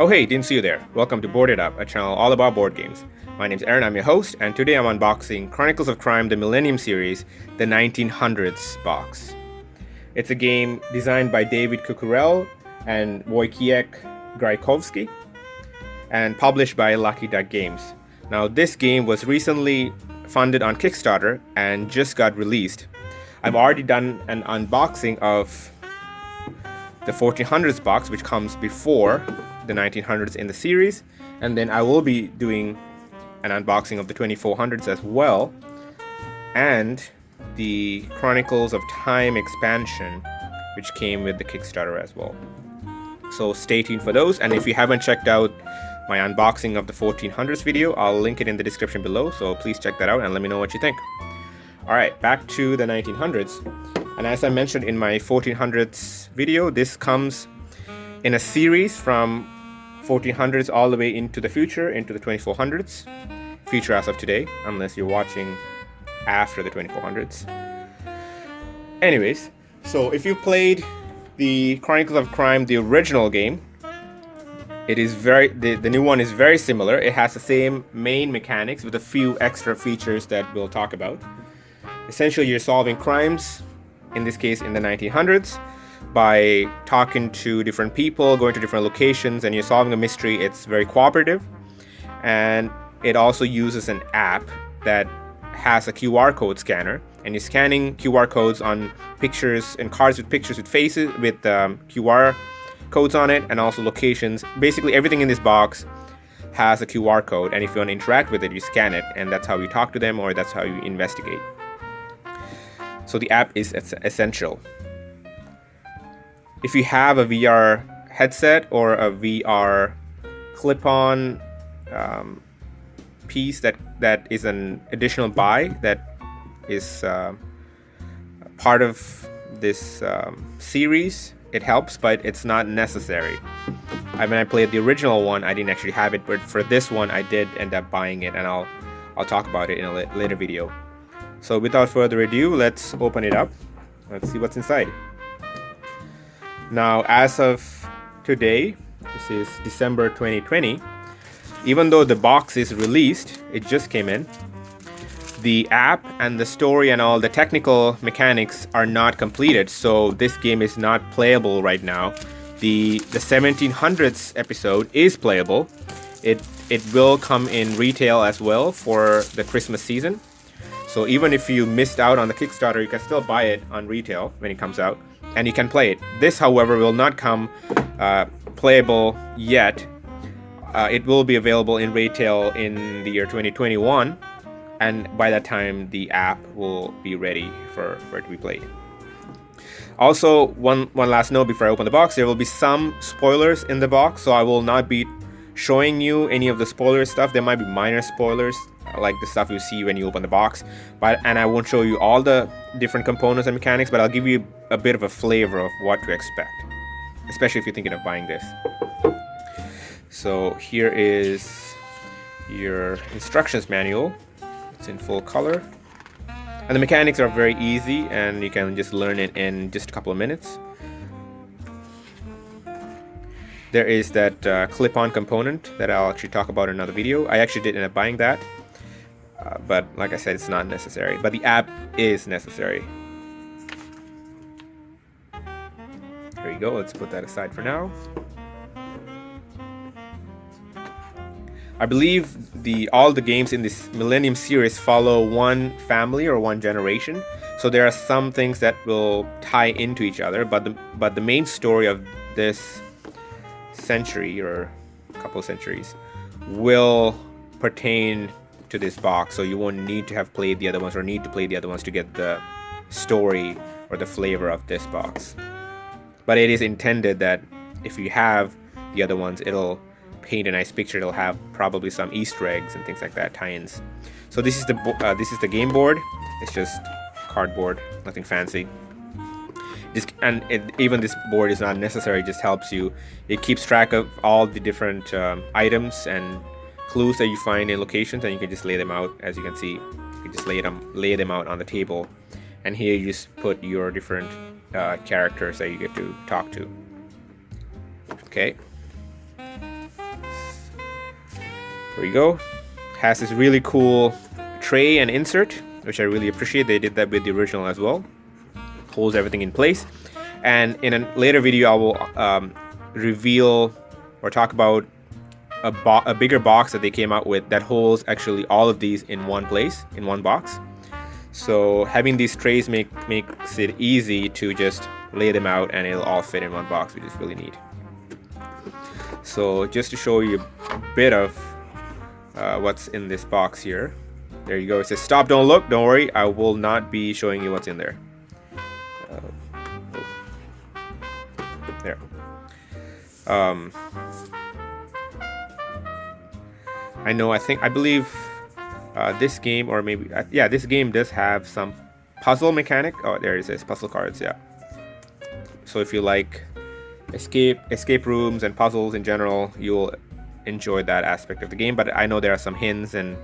Oh hey, didn't see you there. Welcome to Board It Up, a channel all about board games. My name's Aaron, I'm your host, and today I'm unboxing Chronicles of Crime, the Millennium series, the 1900s box. It's a game designed by David Cicurel and Wojciech Grajkowski, and published by Lucky Duck Games. Now, this game was recently funded on Kickstarter and just got released. I've already done an unboxing of the 1400s box, which comes before the 1900s in the series, and then I will be doing an unboxing of the 2400s as well, and the Chronicles of Time expansion, which came with the Kickstarter as well. So stay tuned for those, and if you haven't checked out my unboxing of the 1400s video, I'll link it in the description below, so please check that out and let me know what you think. Alright, back to the 1900s, and as I mentioned in my 1400s video, this comes in a series from 1400s all the way into the future, into the 2400s. Future as of today, unless you're watching after the 2400s. Anyways, so if you played the Chronicles of Crime, the original game, it is the new one is very similar. It has the same main mechanics with a few extra features that we'll talk about. Essentially, you're solving crimes, in this case in the 1900s, by talking to different people, going to different locations, and you're solving a mystery. It's very cooperative, and it also uses an app that has a QR code scanner, and you're scanning QR codes on pictures and cards with pictures with faces with QR codes on it, and also locations. Basically everything in this box has a QR code, and if you want to interact with it, you scan it, and that's how you talk to them, or that's how you investigate. So the app is essential. If you have a VR headset or a VR clip-on piece that is an additional buy that is part of this series, it helps, but it's not necessary. When I played the original one, I didn't actually have it, but for this one I did end up buying it, and I'll talk about it in a later video. So without further ado, let's open it up. Let's see what's inside. Now, as of today, this is December 2020, even though the box is released, it just came in, the app and the story and all the technical mechanics are not completed, so this game is not playable right now. The 1700s episode is playable. It will come in retail as well for the Christmas season. So even if you missed out on the Kickstarter, you can still buy it on retail when it comes out, and you can play it. This, however, will not come playable yet. It will be available in retail in the year 2021, and by that time the app will be ready for it to be played. Also, one last note before I open the box, there will be some spoilers in the box, so I will not be showing you any of the spoiler stuff. There might be minor spoilers, like the stuff you see when you open the box, and I won't show you all the different components and mechanics, but I'll give you a bit of a flavor of what to expect, especially if you're thinking of buying this. So here is your instructions manual. It's in full color, and the mechanics are very easy, and you can just learn it in just a couple of minutes. There is that clip-on component that I'll actually talk about in another video. I actually did end up buying that, but like I said, it's not necessary, but the app is necessary. There you go. Let's put that aside for now. I believe all the games in this Millennium series follow one family or one generation, so there are some things that will tie into each other, but the main story of this century or a couple of centuries will pertain to this box, so you won't need to have played the other ones or need to play the other ones to get the story or the flavor of this box. But it is intended that if you have the other ones, it'll paint a nice picture. It'll have probably some Easter eggs and things like that, tie-ins. So this is the game board. It's just cardboard, nothing fancy. Even this board is not necessary. It just helps you. It keeps track of all the different items and clues that you find in locations, and you can just lay them out. As you can see, you can just lay them out on the table, and here you just put your different characters that you get to talk to. Okay. There you go. Has this really cool tray and insert, which I really appreciate. They did that with the original as well. Holds everything in place. And in a later video, I will reveal or talk about a bigger box that they came out with that holds actually all of these in one place, in one box. So having these trays makes it easy to just lay them out and it'll all fit in one box, which is really neat. So just to show you a bit of what's in this box here. There you go. It says stop, don't look. Don't worry, I will not be showing you what's in there. There. I believe this game, or maybe this game does have some puzzle mechanic. Oh, there it says puzzle cards. Yeah. So if you like escape rooms and puzzles in general, you'll enjoy that aspect of the game. But I know there are some hints, and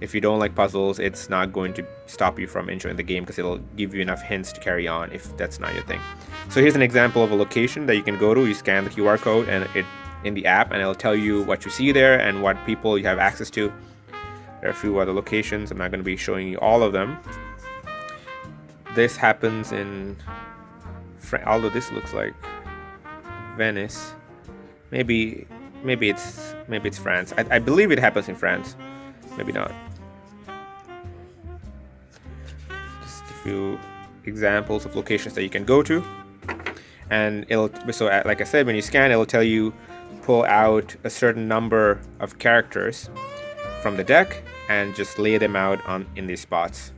if you don't like puzzles, it's not going to stop you from enjoying the game because it'll give you enough hints to carry on if that's not your thing. So here's an example of a location that you can go to. You scan the QR code and it in the app, and it'll tell you what you see there and what people you have access to. There are a few other locations. I'm not going to be showing you all of them. This happens in although this looks like Venice. Maybe it's France. I believe it happens in France. Maybe not. Just a few examples of locations that you can go to, and like I said, when you scan, it'll tell you pull out a certain number of characters from the deck and just lay them out in these spots,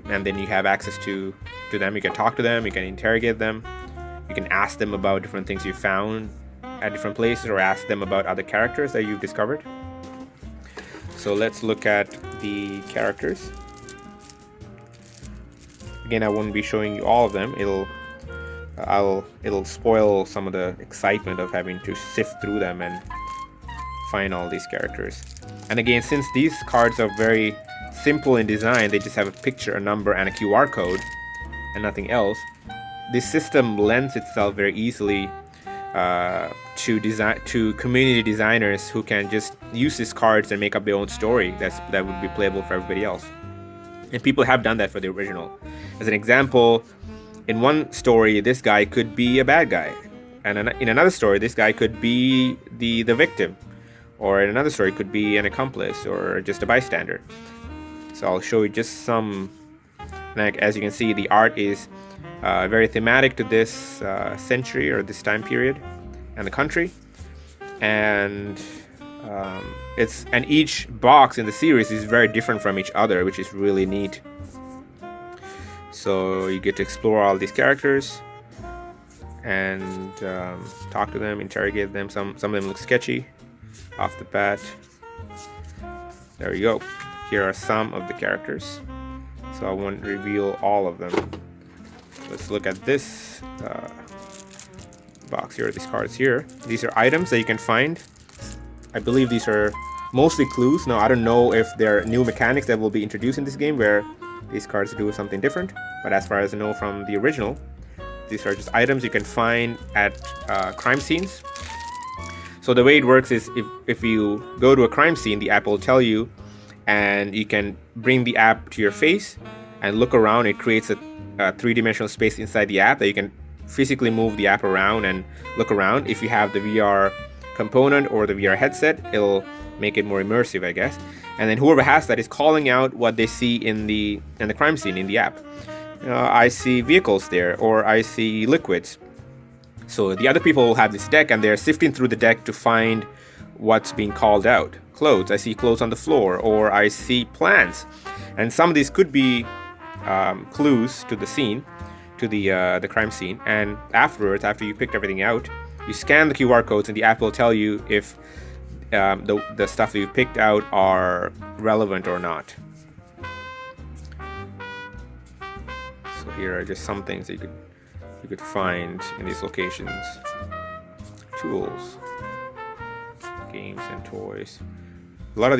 and then you have access to them. You can talk to them, you can interrogate them, you can ask them about different things you found at different places, or ask them about other characters that you've discovered. So let's look at the characters. Again, I won't be showing you all of them. It'll spoil some of the excitement of having to sift through them and find all these characters. And again, since these cards are very simple in design, they just have a picture, a number, and a QR code, and nothing else. This system lends itself very easily to community designers who can just use these cards and make up their own story that would be playable for everybody else. And people have done that for the original. As an example, in one story, this guy could be a bad guy, and in another story, this guy could be the victim, or in another story, could be an accomplice or just a bystander. So I'll show you just some. As you can see, the art is very thematic to this century or this time period and the country, and each box in the series is very different from each other, which is really neat. So you get to explore all these characters and talk to them, interrogate them. Some of them look sketchy off the bat. There you go. Here are some of the characters. So I won't reveal all of them. Let's look at this box here, these cards here. These are items that you can find. I believe these are mostly clues. Now, I don't know if there are new mechanics that will be introduced in this game where these cards do something different, but as far as I know from the original, these are just items you can find at crime scenes. So the way it works is if you go to a crime scene, the app will tell you, and you can bring the app to your face and look around. It creates a three-dimensional space inside the app that you can physically move the app around and look around. If you have the VR component or the VR headset, it'll make it more immersive, I guess. And then whoever has that is calling out what they see in the crime scene in the app. I see vehicles there, or I see liquids. So the other people will have this deck, and they're sifting through the deck to find what's being called out. Clothes. I see clothes on the floor, or I see plants. And some of these could be clues to the scene, to the crime scene. And afterwards, after you picked everything out, you scan the QR codes, and the app will tell you if the stuff that you picked out are relevant or not. So here are just some things that you could find in these locations. Tools, games, and toys. A lot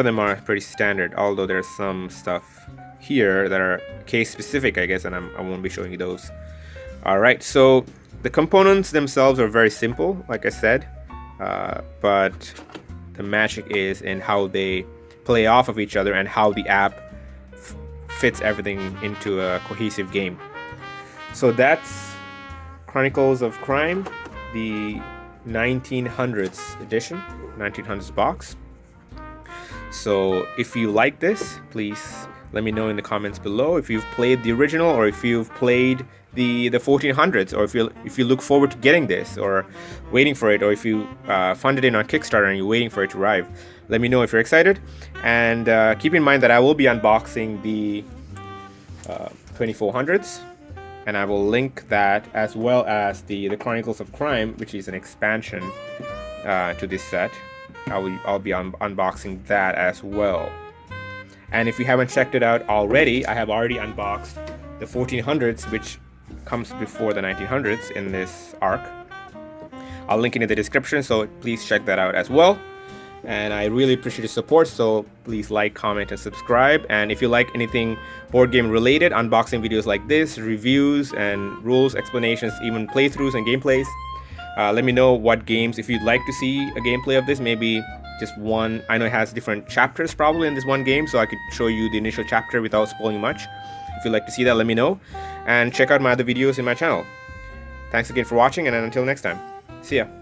of them are pretty standard, although there's some stuff here that are case specific, I guess, and I won't be showing you those. All right, so the components themselves are very simple, like I said, but the magic is in how they play off of each other and how the app fits everything into a cohesive game. So that's Chronicles of Crime, the 1900s edition, 1900s box. So if you like this, please let me know in the comments below if you've played the original, or if you've played the 1400s, or if you look forward to getting this or waiting for it, or if you funded it on Kickstarter and you're waiting for it to arrive. Let me know if you're excited, and keep in mind that I will be unboxing the 2400s, and I will link that, as well as the Chronicles of Crime, which is an expansion to this set. I'll be unboxing that as well. And if you haven't checked it out already, I have already unboxed the 1400s, which comes before the 1900s in this arc. I'll link it in the description, so please check that out as well. And I really appreciate your support, so please like, comment, and subscribe. And if you like anything board game related, unboxing videos like this, reviews and rules, explanations, even playthroughs and gameplays, let me know what games, if you'd like to see a gameplay of this, maybe just one. I know it has different chapters probably in this one game, so I could show you the initial chapter without spoiling much. If you'd like to see that, let me know. And check out my other videos in my channel. Thanks again for watching, and until next time, see ya.